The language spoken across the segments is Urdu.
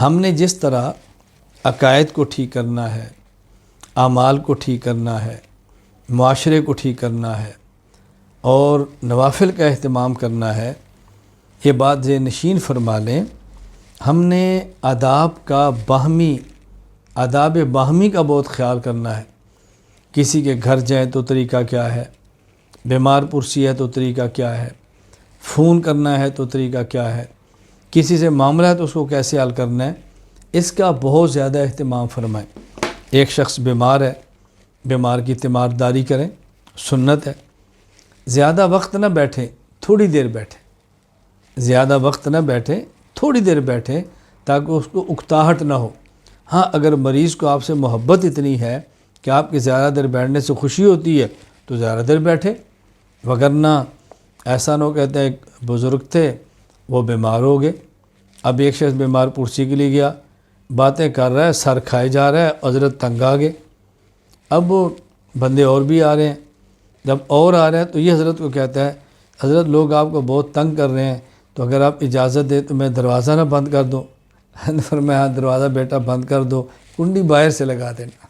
ہم نے جس طرح عقائد کو ٹھیک کرنا ہے، اعمال کو ٹھیک کرنا ہے، معاشرے کو ٹھیک کرنا ہے اور نوافل کا اہتمام کرنا ہے، یہ بات ذہن نشین فرما لیں۔ ہم نے آداب باہمی کا بہت خیال کرنا ہے۔ کسی کے گھر جائیں تو طریقہ کیا ہے، بیمار پرسی ہے تو طریقہ کیا ہے، فون کرنا ہے تو طریقہ کیا ہے، کسی سے معاملہ ہے تو اس کو کیسے حل کرنا ہے، اس کا بہت زیادہ اہتمام فرمائیں۔ ایک شخص بیمار ہے، بیمار کی تیمارداری کریں، سنت ہے۔ زیادہ وقت نہ بیٹھیں، تھوڑی دیر بیٹھیں، زیادہ وقت نہ بیٹھیں، تھوڑی دیر بیٹھیں تاکہ اس کو اکتاہٹ نہ ہو۔ ہاں اگر مریض کو آپ سے محبت اتنی ہے کہ آپ کے زیادہ دیر بیٹھنے سے خوشی ہوتی ہے تو زیادہ دیر بیٹھے، وگرنہ ایسا نہ ہو۔ کہتے ہیں ایک بزرگ تھے، وہ بیمار ہو گئے۔ اب ایک شخص بیمار پرسی کے لیے گیا، باتیں کر رہا ہے، سر کھائے جا رہا ہے، حضرت تنگ آ گئے۔ اب وہ بندے اور بھی آ رہے ہیں، جب اور آ رہے ہیں تو یہ حضرت کو کہتا ہے، حضرت لوگ آپ کو بہت تنگ کر رہے ہیں، تو اگر آپ اجازت دیں تو میں دروازہ نہ بند کر دوں۔ فرمایا دروازہ بیٹا بند کر دو، کنڈی باہر سے لگا دینا۔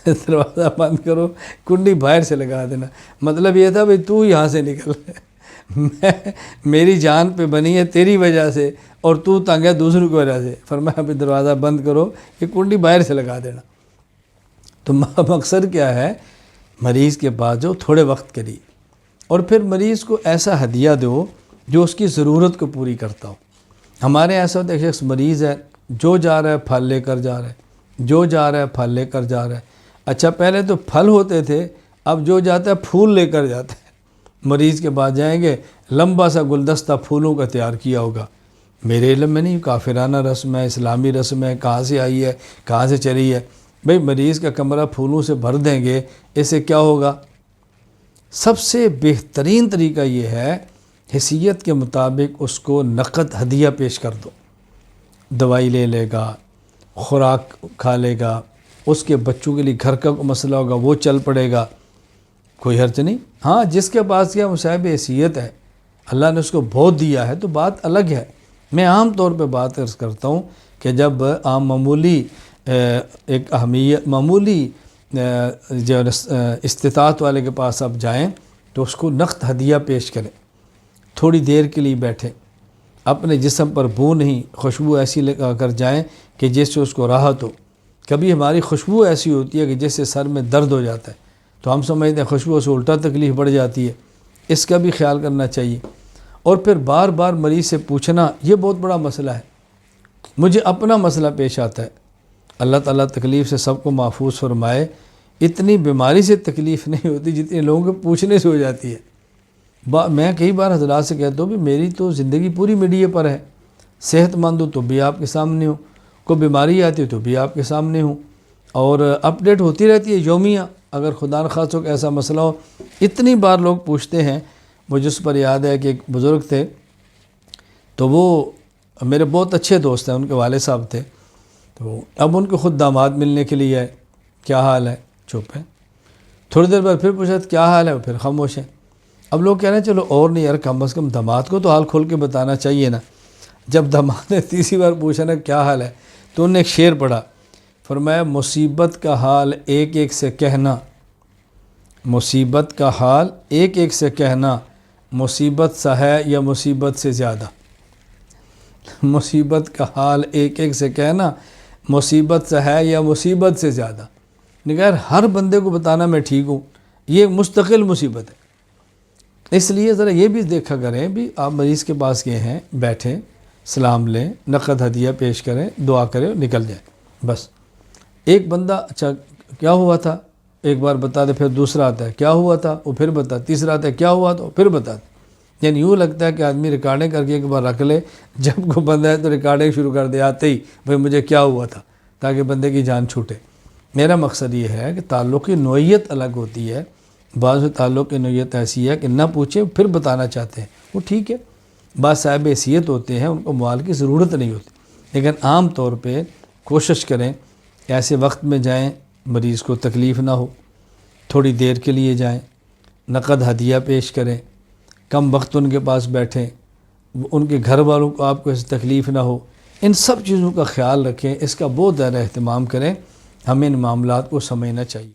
دروازہ بند کرو، کنڈی باہر سے لگا دینا۔ مطلب یہ تھا بھئی تو یہاں سے نکل، میری جان پہ بنی ہے تیری وجہ سے اور تو تنگ ہے دوسروں کی وجہ سے۔ فرمایا ابھی دروازہ بند کرو، یہ کنڈی باہر سے لگا دینا۔ تو مقصد کیا ہے، مریض کے پاس جو تھوڑے وقت کے لیے، اور پھر مریض کو ایسا ہدیہ دو جو اس کی ضرورت کو پوری کرتا ہو۔ ہمارے ایسا ہوتا ہے ایک شخص مریض ہے، جو جا رہا ہے پھل لے کر جا رہا ہے، جو جا رہا ہے پھل لے کر جا رہا ہے۔ اچھا پہلے تو پھل ہوتے تھے، اب جو جاتا ہے پھول لے کر جاتا ہے۔ مریض کے پاس جائیں گے، لمبا سا گلدستہ پھولوں کا تیار کیا ہوگا۔ میرے علم میں نہیں، کافرانہ رسم ہے، اسلامی رسم ہے، کہاں سے آئی ہے، کہاں سے چلی ہے۔ بھئی مریض کا کمرہ پھولوں سے بھر دیں گے، اس سے کیا ہوگا؟ سب سے بہترین طریقہ یہ ہے، حیثیت کے مطابق اس کو نقد ہدیہ پیش کر دو۔ دوائی لے لے گا، خوراک کھا لے گا، اس کے بچوں کے لیے گھر کا مسئلہ ہوگا وہ چل پڑے گا، کوئی حرج نہیں۔ ہاں جس کے پاس کیا صاحب حیثیت ہے، اللہ نے اس کو بہت دیا ہے تو بات الگ ہے۔ میں عام طور پہ بات عرض کرتا ہوں کہ جب عام معمولی ایک اہمیت معمولی جو استطاعت والے کے پاس آپ جائیں تو اس کو نقد ہدیہ پیش کریں، تھوڑی دیر کے لیے بیٹھیں، اپنے جسم پر بو نہیں، خوشبو ایسی لگا کر جائیں کہ جس سے اس کو راحت ہو۔ کبھی ہماری خوشبو ایسی ہوتی ہے کہ جس سے سر میں درد ہو جاتا ہے تو ہم سمجھتے ہیں خوشبو سے الٹا تکلیف بڑھ جاتی ہے، اس کا بھی خیال کرنا چاہیے۔ اور پھر بار بار مریض سے پوچھنا، یہ بہت بڑا مسئلہ ہے۔ مجھے اپنا مسئلہ پیش آتا ہے، اللہ تعالیٰ تکلیف سے سب کو محفوظ فرمائے۔ اتنی بیماری سے تکلیف نہیں ہوتی جتنے لوگوں کے پوچھنے سے ہو جاتی ہے۔ میں کئی بار حضرات سے کہتا ہوں بھی میری تو زندگی پوری میڈیا پر ہے، صحت مند ہوں تو بھی آپ کے سامنے ہوں، کوئی بیماری آتی ہے تو بھی آپ کے سامنے ہوں، اور اپڈیٹ ہوتی رہتی ہے یومیہ۔ اگر خدا نخواستہ کہ ایسا مسئلہ ہو، اتنی بار لوگ پوچھتے ہیں۔ مجھے اس پر یاد ہے کہ ایک بزرگ تھے، تو وہ میرے بہت اچھے دوست ہیں، ان کے والد صاحب تھے، تو اب ان کو خود داماد ملنے کے لیے ہے، کیا حال ہے، چپ ہے۔ تھوڑی دیر بعد پھر پوچھا کیا حال ہے، پھر خاموش ہیں۔ اب لوگ کہہ رہے ہیں چلو اور نہیں یار، کم از کم داماد کو تو حال کھول کے بتانا چاہیے نا۔ جب داماد نے تیسری بار پوچھا نا کیا حال ہے، تو انہوں نے ایک شعر پڑھا، فرمایا مصیبت کا حال ایک ایک سے کہنا، مصیبت کا حال ایک ایک سے کہنا، مصیبت سا ہے یا مصیبت سے زیادہ۔ مصیبت کا حال ایک ایک سے کہنا، مصیبت سا ہے یا مصیبت سے زیادہ۔ نگار ہر بندے کو بتانا میں ٹھیک ہوں، یہ مستقل مصیبت ہے۔ اس لیے ذرا یہ بھی دیکھا کریں بھی آپ مریض کے پاس گئے ہیں، بیٹھیں، سلام لیں، نقد ہدیہ پیش کریں، دعا کریں، نکل جائیں بس۔ ایک بندہ اچھا کیا ہوا تھا ایک بار بتا دے، پھر دوسرا آتا ہے کیا ہوا تھا وہ پھر بتا، تیسرا آتا ہے کیا ہوا تو پھر بتا۔ یعنی یوں لگتا ہے کہ آدمی ریکارڈنگ کر کے ایک بار رکھ لے، جب کو بندہ ہے تو ریکارڈنگ شروع کر دے آتے ہی، بھئی مجھے کیا ہوا تھا، تاکہ بندے کی جان چھوٹے۔ میرا مقصد یہ ہے کہ تعلق کی نوعیت الگ ہوتی ہے۔ بعض تعلق کی نوعیت ایسی ہے کہ نہ پوچھیں پھر بتانا چاہتے ہیں، وہ ٹھیک ہے، بعض صاحب حیثیت ہوتے ہیں، ان کو مال کی ضرورت نہیں ہوتی، لیکن عام طور پہ کوشش کریں ایسے وقت میں جائیں مریض کو تکلیف نہ ہو، تھوڑی دیر کے لیے جائیں، نقد ہدیہ پیش کریں، کم وقت ان کے پاس بیٹھیں، ان کے گھر والوں کو آپ کو ایسی تکلیف نہ ہو۔ ان سب چیزوں کا خیال رکھیں، اس کا بہت زیادہ اہتمام کریں، ہمیں ان معاملات کو سمجھنا چاہیے۔